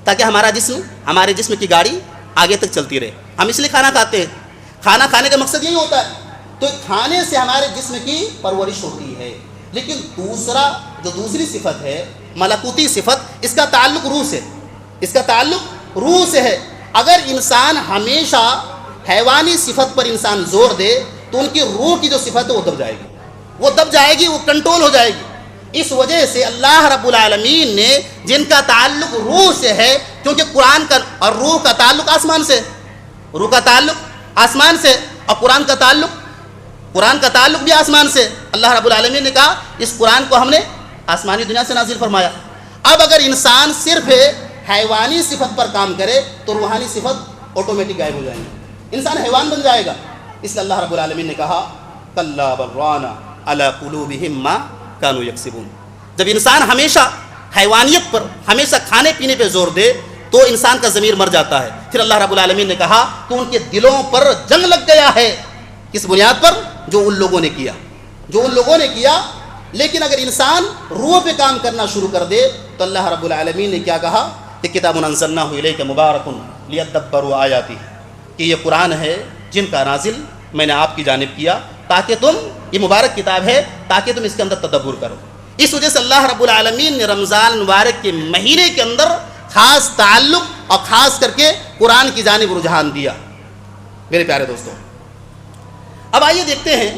تاکہ ہمارے جسم کی گاڑی آگے تک چلتی رہے، ہم اس لیے کھانا کھاتے ہیں، کھانا کھانے کا مقصد یہی ہوتا ہے، تو کھانے سے ہمارے جسم کی پرورش ہوتی ہے۔ لیکن دوسری صفت ہے ملکوتی صفت، اس کا تعلق روح سے، اس کا تعلق روح سے ہے۔ اگر انسان ہمیشہ حیوانی صفت پر انسان زور دے تو ان کی روح کی جو صفت ہے وہ دب جائے گی، وہ کنٹرول ہو جائے گی۔ اس وجہ سے اللہ رب العالمین نے جن کا تعلق روح سے ہے، کیونکہ قرآن کا اور روح کا تعلق آسمان سے، روح کا تعلق آسمان سے، اور قرآن کا تعلق بھی آسمان سے، اللہ رب العالمین نے کہا اس قرآن کو ہم نے آسمانی دنیا سے نازل فرمایا۔ اب اگر انسان صرف حیوانی صفت پر کام کرے تو روحانی صفت آٹومیٹک غائب ہو جائیں گے، انسان حیوان بن جائے گا۔ اس لیے اللہ رب العالمین نے کہا کلا بران علی قلوبہم ما کانوا یکسبون۔ جب انسان ہمیشہ حیوانیت پر، ہمیشہ کھانے پینے پہ زور دے تو انسان کا ضمیر مر جاتا ہے۔ پھر اللہ رب العالمین نے کہا تو ان کے دلوں پر جنگ لگ گیا ہے، کس بنیاد پر؟ جو ان لوگوں نے کیا۔ لیکن اگر انسان روح پہ کام کرنا شروع کر دے تو اللہ رب العالمین نے کیا کہا کہ کتاب انزلناہ الیک مبارک لیدبروا آیاتہ، کہ یہ قرآن ہے جن کا نازل میں نے آپ کی جانب کیا تاکہ یہ مبارک کتاب ہے تاکہ تم اس کے اندر تدبر کرو۔ اس وجہ سے اللہ رب العالمین نے رمضان مبارک کے مہینے کے اندر خاص تعلق اور خاص کر کے قرآن کی جانب رجحان دیا۔ میرے پیارے دوستوں، اب آئیے دیکھتے ہیں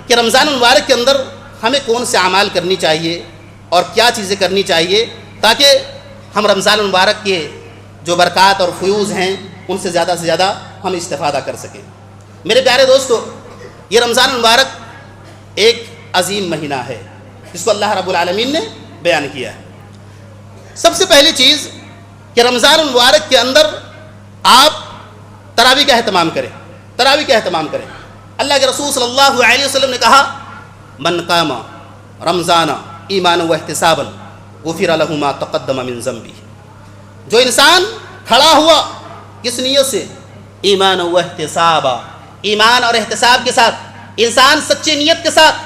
کہ رمضان المبارک کے اندر ہمیں کون سے اعمال کرنی چاہیے اور کیا چیزیں کرنی چاہیے تاکہ ہم رمضان المبارک کے جو برکات اور فیوز ہیں ان سے زیادہ ہم استفادہ کر سکیں۔ میرے پیارے دوستو، یہ رمضان المبارک ایک عظیم مہینہ ہے جس کو اللہ رب العالمین نے بیان کیا ہے۔ سب سے پہلی چیز کہ رمضان المبارک کے اندر آپ تراویح کا اہتمام کریں۔ اللہ کے رسول صلی اللہ علیہ وسلم نے کہا من قام رمضان ایمانا واحتسابا غفر له ما تقدم من ذنبه، جو انسان کھڑا ہوا کس نیت سے؟ ایمان و احتسابا، ایمان اور احتساب کے ساتھ، انسان سچی نیت کے ساتھ،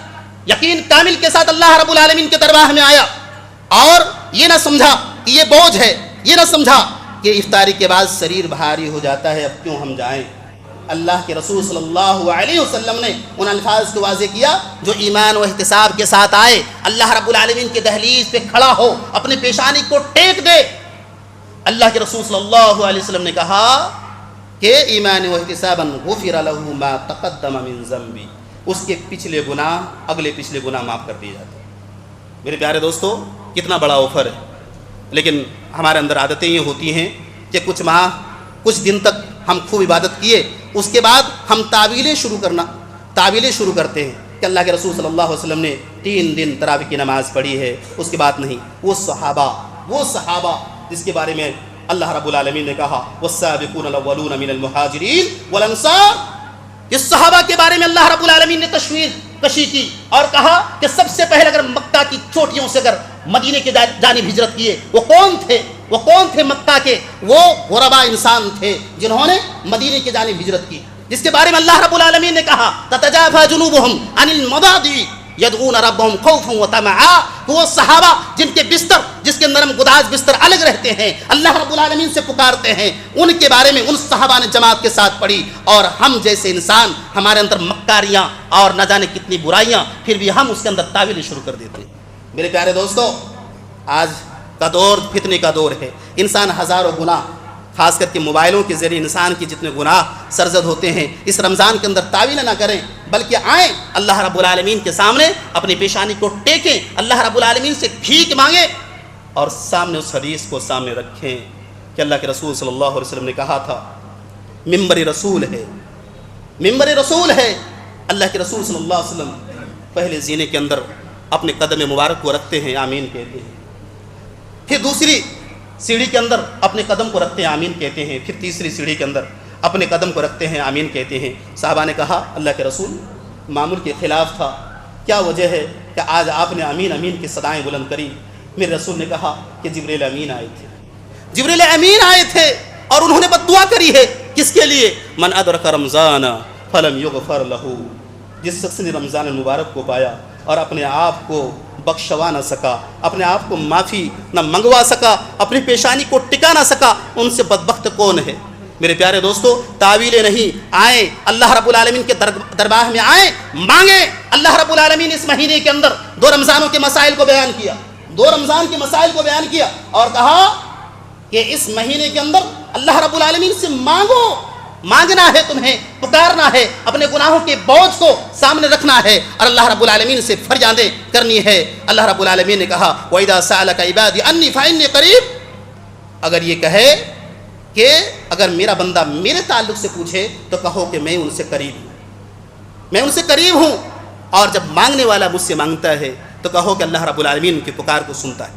یقین کامل کے ساتھ اللہ رب العالمین کے دربار میں آیا اور یہ نہ سمجھا کہ یہ بوجھ ہے، یہ نہ سمجھا کہ افطاری کے بعد شریر بھاری ہو جاتا ہے، اب کیوں ہم جائیں۔ اللہ کے رسول صلی اللہ علیہ وسلم نے ان الفاظ کو واضح کیا جو ایمان و احتساب کے ساتھ آئے، اللہ رب العالمین کے دہلیز پہ کھڑا ہو، اپنی پیشانی کو ٹیک دے۔ اللہ کے رسول صلی اللہ علیہ وسلم نے کہا کہ ایمان و احتسابا غفر له ما تقدم من ذنبی، اس کے پچھلے گناہ معاف کر دیے جاتے ہیں۔ میرے پیارے دوستو، کتنا بڑا آفر ہے، لیکن ہمارے اندر عادتیں یہ ہوتی ہیں کہ کچھ دن تک ہم خوب عبادت کیے، اس کے بعد ہم تعویلیں شروع کرتے ہیں کہ اللہ کے رسول صلی اللہ علیہ وسلم نے 3 دن تراویح کی نماز پڑھی ہے، اس کے بعد نہیں۔ وہ صحابہ جس کے بارے میں اللہ رب العالمین نے کہا والسابقون الاولون من المہاجرین والانصار، اس صحابہ کے بارے میں اللہ رب العالمین نے تشویر کشی کی اور کہا کہ سب سے پہلے اگر مکہ کی چوٹیوں سے اگر مدینے کی جانب ہجرت کیے وہ کون تھے مکہ کے وہ غربا انسان تھے جنہوں نے مدینے کی جانب ہجرت کی، جس کے بارے میں اللہ رب العالمین نے کہا تتجافى جنوبهم عن المضاجع يدعون ربهم خوفا وطمعا، وہ صحابہ جن کے بستر، جس کے نرم گداز بستر الگ رہتے ہیں، اللہ رب العالمین سے پکارتے ہیں، ان کے بارے میں ان صحابہ نے جماعت کے ساتھ پڑھی۔ اور ہم جیسے انسان، ہمارے اندر مکاریاں اور نہ جانے کتنی برائیاں، پھر بھی ہم اس کے اندر تعویلیں شروع کر دیتے ہیں۔ میرے پیارے دوستو، آج کا دور فتنے کا دور ہے، انسان ہزاروں گناہ، خاص کر کے موبائلوں کے ذریعے انسان کے جتنے گناہ سرزد ہوتے ہیں، اس رمضان کے اندر تعویل نہ کریں، بلکہ آئیں اللہ رب العالمین کے سامنے اپنی پیشانی کو ٹیکیں، اللہ رب العالمین سے بھیک مانگیں، اور سامنے اس حدیث کو سامنے رکھیں کہ اللہ کے رسول صلی اللہ علیہ وسلم نے کہا تھا ممبر رسول ہے۔ اللہ کے رسول صلی اللہ علیہ وسلم پہلے زینے کے اندر اپنے قدم مبارک کو رکھتے ہیں، آمین کہتے ہیں، پھر دوسری سیڑھی کے اندر اپنے قدم کو رکھتے ہیں، آمین کہتے ہیں، پھر تیسری سیڑھی کے اندر اپنے قدم کو رکھتے ہیں، آمین کہتے ہیں۔ صحابہ نے کہا اللہ کے رسول معمول کے خلاف تھا، کیا وجہ ہے کہ آج آپ نے آمین آمین کی صدائیں بلند کری؟ میرے رسول نے کہا کہ جبریل امین آئے تھے اور انہوں نے بد دعا کری ہے، کس کے لیے؟ من ادرک رمضان فلم یغفر لہ، جس شخص نے رمضان المبارک کو پایا اور اپنے آپ کو بخشوا نہ سکا، اپنے آپ کو معافی نہ منگوا سکا، اپنی پیشانی کو ٹکا نہ سکا، ان سے بدبخت کون ہے؟ میرے پیارے دوستو، تعویلیں نہیں، آئیں اللہ رب العالمین کے دربار میں آئیں، مانگیں۔ اللہ رب العالمین اس مہینے کے اندر 2 رمضانوں کے مسائل کو بیان کیا، 2 رمضان کے مسائل کو بیان کیا اور کہا کہ اس مہینے کے اندر اللہ رب العالمین سے مانگنا ہے، تمہیں پکارنا ہے، اپنے گناہوں کے بوجھ کو سامنے رکھنا ہے اور اللہ رب العالمین سے فریادیں کرنی ہے۔ اللہ رب العالمین نے کہا وَإِذَا سَأَلَكَ عِبَادِي عَنِّي فَإِنِّي قَرِيبٌ، اگر یہ کہے کہ اگر میرا بندہ میرے تعلق سے پوچھے تو کہو کہ میں ان سے قریب ہوں، اور جب مانگنے والا مجھ سے مانگتا ہے تو کہو کہ اللہ رب العالمین کی پکار کو سنتا ہے۔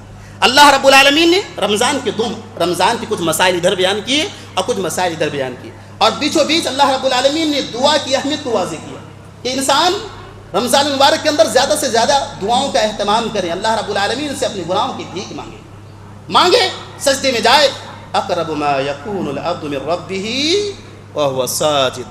اللہ رب العالمین نے رمضان کے کچھ مسائل ادھر بیان کیے اور کچھ مسائل ادھر بیان کیے، اور بیچوں بیچ اللہ رب العالمین نے دعا کی اہمیت کو واضح کیا کہ انسان رمضان المبارک کے اندر زیادہ سے زیادہ دعاؤں کا اہتمام کریں، اللہ رب العالمین سے اپنے گناہوں کی بھیک مانگے، سجدے میں جائے۔ اقرب ما یکون العبد من ربہ وہو ساجد،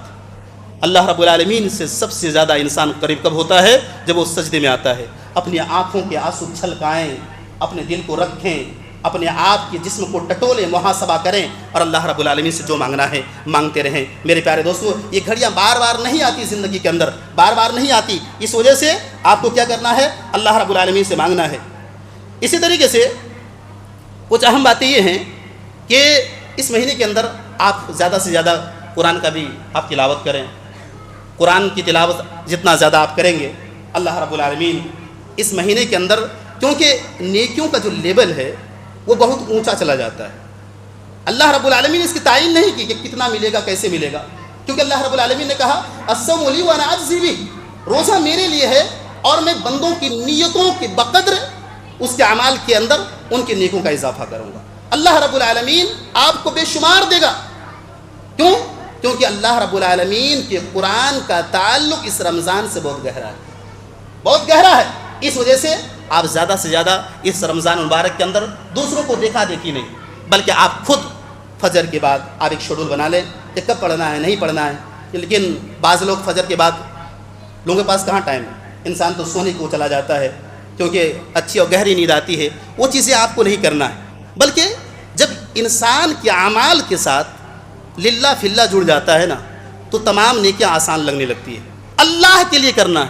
اللہ رب العالمین سے سب سے زیادہ انسان قریب کب ہوتا ہے؟ جب وہ سجدے میں آتا ہے۔ اپنی آنکھوں کے آنسو چھلکائیں، اپنے دل کو رکھیں، اپنے آپ کے جسم کو ٹٹولیں، محاسبہ کریں اور اللہ رب العالمین سے جو مانگنا ہے مانگتے رہیں۔ میرے پیارے دوستو، یہ گھڑیاں بار بار نہیں آتی زندگی کے اندر، بار بار نہیں آتی، اس وجہ سے آپ کو کیا کرنا ہے؟ اللہ رب العالمین سے مانگنا ہے۔ اسی طریقے سے کچھ اہم باتیں یہ ہیں کہ اس مہینے کے اندر آپ زیادہ سے زیادہ قرآن کا بھی آپ تلاوت کریں۔ قرآن کی تلاوت جتنا زیادہ آپ کریں گے، اللہ رب العالمین اس مہینے کے اندر، کیونکہ نیکیوں کا جو لیول ہے وہ بہت اونچا چلا جاتا ہے۔ اللہ رب العالمین اس کی تعین نہیں کی کہ کتنا ملے گا، کیسے ملے گا، کیونکہ اللہ رب العالمین نے کہا الصوم لی وانا اجزی بہ، روزہ میرے لیے ہے اور میں بندوں کی نیتوں کے بقدر اس کے اعمال کے اندر ان کے نیکوں کا اضافہ کروں گا۔ اللہ رب العالمین آپ کو بے شمار دے گا، کیونکہ اللہ رب العالمین کے قرآن کا تعلق اس رمضان سے بہت گہرا ہے۔ اس وجہ سے آپ زیادہ سے زیادہ اس رمضان المبارک کے اندر دوسروں کو دیکھا دیکھی نہیں، بلکہ آپ خود فجر کے بعد آپ ایک شیڈول بنا لیں کہ کب پڑھنا ہے، نہیں پڑھنا ہے۔ لیکن بعض لوگ فجر کے بعد لوگوں کے پاس کہاں ٹائم ہے، انسان تو سونے کو چلا جاتا ہے کیونکہ اچھی اور گہری نیند آتی ہے، وہ چیزیں آپ کو نہیں کرنا ہے، بلکہ جب انسان کے اعمال کے ساتھ للہ فی اللہ جڑ جاتا ہے نا، تو تمام نیکیاں آسان لگنے لگتی ہے۔ اللہ کے لیے کرنا ہے،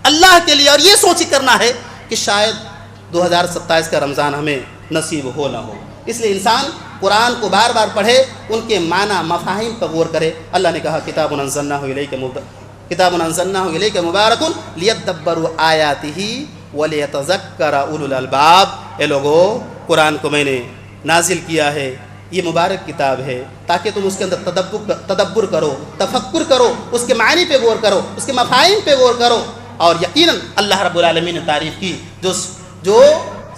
اللہ کے لیے، اور یہ سوچ کرنا ہے کہ شاید 2027 کا رمضان ہمیں نصیب ہو نہ ہو۔ اس لیے انسان قرآن کو بار بار پڑھے، ان کے معنی مفاہیم پر غور کرے۔ اللہ نے کہا کتاب انزلناہ الیک مبارک لیدبروا آیاتہ ولیتذکر اولو الالباب، اے لوگو قرآن کو میں نے نازل کیا ہے، یہ مبارک کتاب ہے تاکہ تم اس کے اندر تدبر کرو، تفکر کرو، اس کے معنی پہ غور کرو، اس کے مفاہیم پہ غور کرو۔ اور یقیناً اللہ رب العالمین نے تعریف کی جو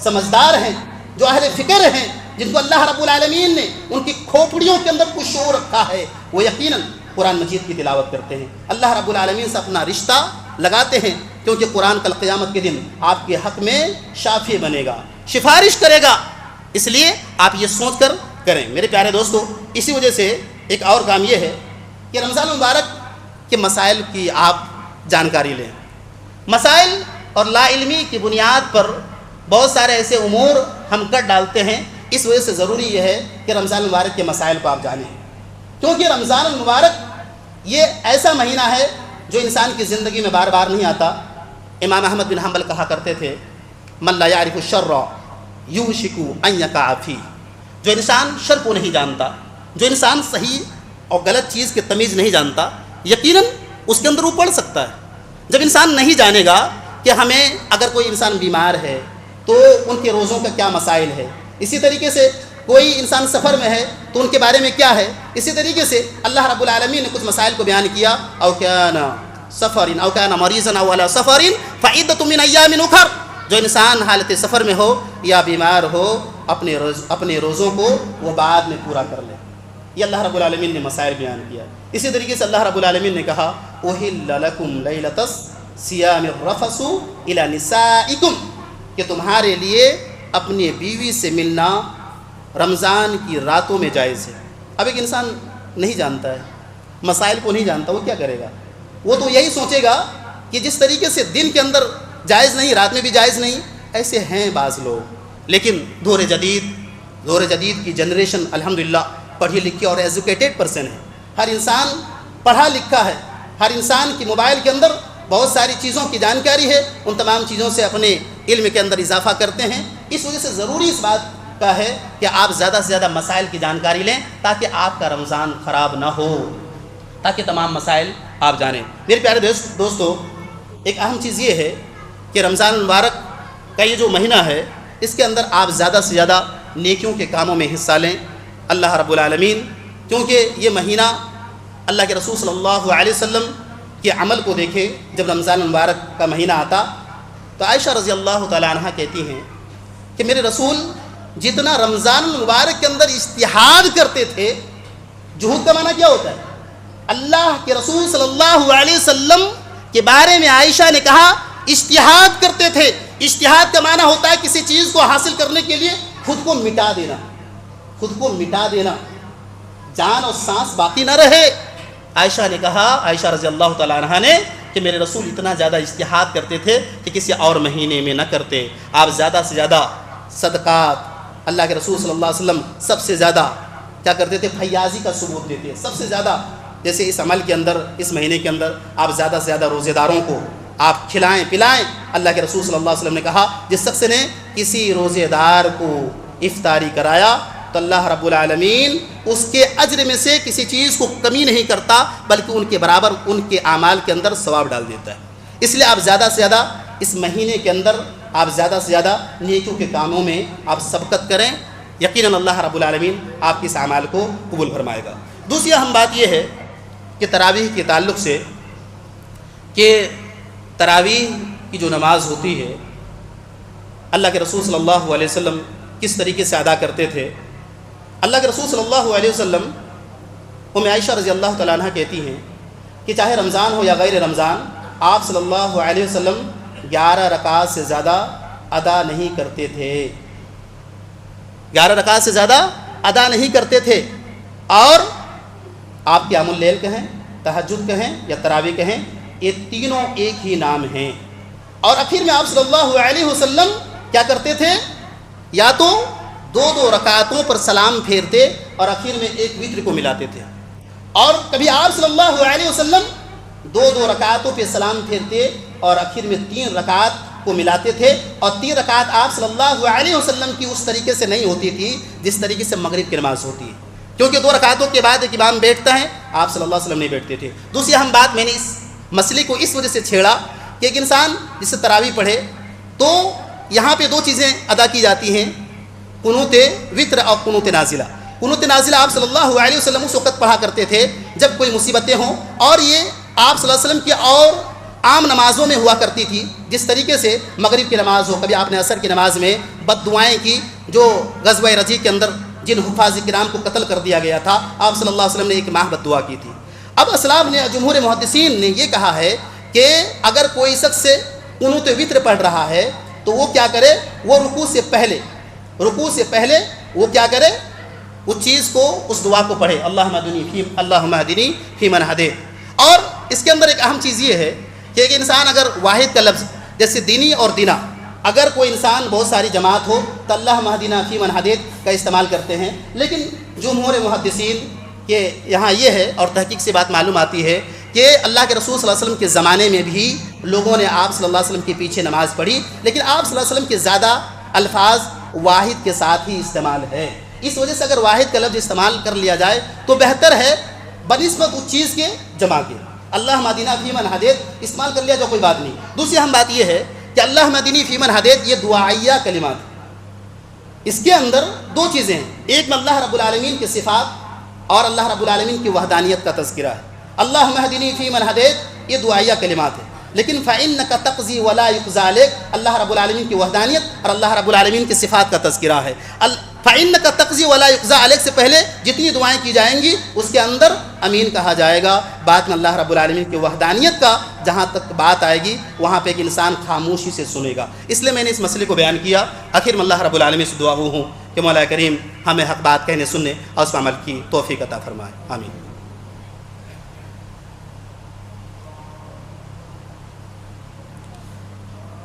سمجھدار ہیں، جو اہل فکر ہیں، جن کو اللہ رب العالمین نے ان کی کھوپڑیوں کے اندر کچھ شعور رکھا ہے، وہ یقیناً قرآن مجید کی تلاوت کرتے ہیں، اللہ رب العالمین سے اپنا رشتہ لگاتے ہیں، کیونکہ قرآن کل قیامت کے دن آپ کے حق میں شافع بنے گا، سفارش کرے گا، اس لیے آپ یہ سوچ کر کریں۔ میرے پیارے دوستو، اسی وجہ سے ایک اور کام یہ ہے کہ رمضان المبارک کے مسائل کی آپ جانکاری لیں۔ مسائل اور لا علمی کی بنیاد پر بہت سارے ایسے امور ہم کر ڈالتے ہیں، اس وجہ سے ضروری یہ ہے کہ رمضان المبارک کے مسائل کو آپ جانیں، کیونکہ رمضان المبارک یہ ایسا مہینہ ہے جو انسان کی زندگی میں بار بار نہیں آتا۔ امام احمد بن حنبل کہا کرتے تھے، من لا یعرف الشر یوشک ان یقع فیہ، جو انسان شر کو نہیں جانتا، جو انسان صحیح اور غلط چیز کی تمیز نہیں جانتا، یقیناً اس کے اندر وہ پڑ سکتا ہے۔ جب انسان نہیں جانے گا کہ ہمیں اگر کوئی انسان بیمار ہے تو ان کے روزوں کا کیا مسائل ہے، اسی طریقے سے کوئی انسان سفر میں ہے تو ان کے بارے میں کیا ہے، اسی طریقے سے اللہ رب العالمین نے کچھ مسائل کو بیان کیا، او کان سفر او کان مریضا او علی سفر فعدۃ من ایام اخر، جو انسان حالت سفر میں ہو یا بیمار ہو اپنے روزوں کو وہ بعد میں پورا کر لے۔ یہ اللہ رب العالمین نے مسائل بیان کیا۔ اسی طریقے سے اللہ رب العالمین نے کہا احل لکم لیلۃ الصیام الرفث الی نسائکم، کہ تمہارے لیے اپنی بیوی سے ملنا رمضان کی راتوں میں جائز ہے۔ اب ایک انسان نہیں جانتا ہے، مسائل کو نہیں جانتا، وہ کیا کرے گا؟ وہ تو یہی سوچے گا کہ جس طریقے سے دن کے اندر جائز نہیں، رات میں بھی جائز نہیں، ایسے ہیں بعض لوگ۔ لیکن دور جدید کی جنریشن الحمدللہ پڑھی لکھی اور ایجوکیٹڈ پرسن ہے، ہر انسان پڑھا لکھا ہے، ہر انسان کی موبائل کے اندر بہت ساری چیزوں کی جانکاری ہے، ان تمام چیزوں سے اپنے علم کے اندر اضافہ کرتے ہیں۔ اس وجہ سے ضروری اس بات کا ہے کہ آپ زیادہ سے زیادہ مسائل کی جانکاری لیں تاکہ آپ کا رمضان خراب نہ ہو، تاکہ تمام مسائل آپ جانیں۔ میرے پیارے دوستو، ایک اہم چیز یہ ہے کہ رمضان المبارک کا یہ جو مہینہ ہے اس کے اندر آپ زیادہ سے زیادہ نیکیوں کے کاموں میں حصہ لیں۔ اللہ رب العالمین، کیونکہ یہ مہینہ اللہ کے رسول صلی اللہ علیہ وسلم کے عمل کو دیکھے، جب رمضان المبارک کا مہینہ آتا تو عائشہ رضی اللہ تعالی عنہ کہتی ہیں کہ میرے رسول جتنا رمضان المبارک کے اندر اجتہاد کرتے تھے، جہود کا معنی کیا ہوتا ہے؟ اللہ کے رسول صلی اللہ علیہ وسلم کے بارے میں عائشہ نے کہا اجتہاد کرتے تھے۔ اجتہاد کا معنی ہوتا ہے کسی چیز کو حاصل کرنے کے لیے خود کو مٹا دینا، خود کو مٹا دینا، جان اور سانس باقی نہ رہے۔ عائشہ نے کہا، عائشہ رضی اللہ تعالیٰ عنہ نے، کہ میرے رسول اتنا زیادہ اجتہاد کرتے تھے کہ کسی اور مہینے میں نہ کرتے۔ آپ زیادہ سے زیادہ صدقات، اللہ کے رسول صلی اللہ علیہ وسلم سب سے زیادہ کیا کرتے تھے؟ فیاضی کا ثبوت دیتے، سب سے زیادہ جیسے اس عمل کے اندر، اس مہینے کے اندر آپ زیادہ سے زیادہ روزے داروں کو آپ کھلائیں پلائیں۔ اللہ کے رسول صلی اللہ علیہ وسلم نے کہا جس شخص نے کسی روزے دار کو افطاری کرایا تو اللہ رب العالمین اس کے اجر میں سے کسی چیز کو کمی نہیں کرتا، بلکہ ان کے برابر ان کے اعمال کے اندر ثواب ڈال دیتا ہے۔ اس لیے آپ زیادہ سے زیادہ اس مہینے کے اندر آپ زیادہ سے زیادہ نیکیوں کے کاموں میں آپ سبقت کریں، یقیناً اللہ رب العالمین آپ کے اس اعمال کو قبول فرمائے گا۔ دوسری اہم بات یہ ہے کہ تراویح کے تعلق سے، کہ تراویح کی جو نماز ہوتی ہے اللہ کے رسول صلی اللہ علیہ وسلم کس طریقے سے ادا کرتے تھے۔ اللہ کے رسول صلی اللہ علیہ وسلم، ام عائشہ رضی اللہ تعالیٰ عنہ کہتی ہیں کہ چاہے رمضان ہو یا غیر رمضان، آپ صلی اللہ علیہ وسلم 11 رکعات سے زیادہ ادا نہیں کرتے تھے، 11 رکعات سے زیادہ ادا نہیں کرتے تھے۔ اور آپ قیام اللیل کہیں، تہجد کہیں یا تراویح کہیں، یہ تینوں ایک ہی نام ہیں۔ اور آخر میں آپ صلی اللہ علیہ وسلم کیا کرتے تھے؟ یا تو 2 رکعتوں پر سلام پھیرتے اور آخر میں ایک وتر کو ملاتے تھے، اور کبھی آپ صلی اللہ علیہ وسلم 2 رکعتوں پہ سلام پھیرتے اور آخر میں 3 رکعت کو ملاتے تھے، اور 3 رکعت آپ صلی اللہ علیہ وسلم کی اس طریقے سے نہیں ہوتی تھی جس طریقے سے مغرب کی نماز ہوتی ہے، کیونکہ 2 رکعتوں کے بعد ایک امام بیٹھتا ہے، آپ صلی اللہ علیہ وسلم نہیں بیٹھتے تھے۔ دوسری اہم بات، میں نے اس مسئلے کو اس وجہ سے چھیڑا کہ ایک انسان جس سے تراویح پڑھے تو یہاں پہ 2 چیزیں ادا کی جاتی ہیں، قنوت وتر اور قنوت نازلہ۔ قنوت نازلہ آپ صلی اللہ علیہ وسلم اس وقت پڑھا کرتے تھے جب کوئی مصیبتیں ہوں، اور یہ آپ صلی اللہ علیہ وسلم کی اور عام نمازوں میں ہوا کرتی تھی، جس طریقے سے مغرب کی نماز ہو، کبھی آپ نے عصر کی نماز میں بد دعائیں کی، جو غزوہ رجی کے اندر جن حفاظ کرام کو قتل کر دیا گیا تھا، آپ صلی اللہ علیہ وسلم نے 1 ماہ بد دعا کی تھی۔ اب اسلاف نے، جمہور محدثین نے یہ کہا ہے کہ اگر کوئی شخص قنوت وتر پڑھ رہا ہے تو وہ کیا کرے، وہ رکوع سے پہلے وہ کیا کرے، اس چیز کو، اس دعا کو پڑھے، اللہم اہدنی فیمن ہدیت۔ اور اس کے اندر ایک اہم چیز یہ ہے کہ ایک انسان اگر واحد کا لفظ جیسے دینی اور دینا، اگر کوئی انسان بہت ساری جماعت ہو تو اللہم اہدنا فیمن ہدیت کا استعمال کرتے ہیں، لیکن جمہور محدثین کے یہاں یہ ہے، اور تحقیق سے بات معلوم آتی ہے کہ اللہ کے رسول صلی اللہ علیہ وسلم کے زمانے میں بھی لوگوں نے آپ صلی اللہ علیہ وسلم کے پیچھے نماز پڑھی، لیکن آپ صلی اللہ علیہ وسلم کے زیادہ الفاظ واحد کے ساتھ ہی استعمال ہے۔ اس وجہ سے اگر واحد کا لفظ استعمال کر لیا جائے تو بہتر ہے بنسبت اس چیز کے جمع کے۔ اللہم اہدنا فیمن ہدیت استعمال کر لیا جو کوئی بات نہیں۔ دوسری اہم بات یہ ہے کہ اللہم اہدنی فیمن ہدیت یہ دعائیہ کلمات ہیں، اس کے اندر دو چیزیں ہیں، ایک میں اللہ رب العالمین کی صفات اور اللہ رب العالمین کی وحدانیت کا تذکرہ ہے۔ اللہم اہدنی فیمن ہدیت یہ دعائیہ کلمات ہے، لیکن فإنک تقضی ولا یقضی علیک اللہ رب العالمین کی وحدانیت اور اللہ رب العالمین کی صفات کا تذکرہ ہے۔ فإنک تقضی ولا یقضی علیک سے پہلے جتنی دعائیں کی جائیں گی اس کے اندر امین کہا جائے گا، بعد میں اللہ رب العالمین کی وحدانیت کا جہاں تک بات آئے گی وہاں پہ ایک انسان خاموشی سے سنے گا۔ اس لیے میں نے اس مسئلے کو بیان کیا۔ آخر میں اللہ رب العالمین سے دعا ہوں کہ مولا کریم ہمیں حق بات کہنے، سننے اور اس پر عمل کی توفیق عطا فرمائے، آمین۔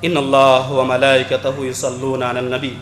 ان اللہ و ملائکتہ یصلون علی النبی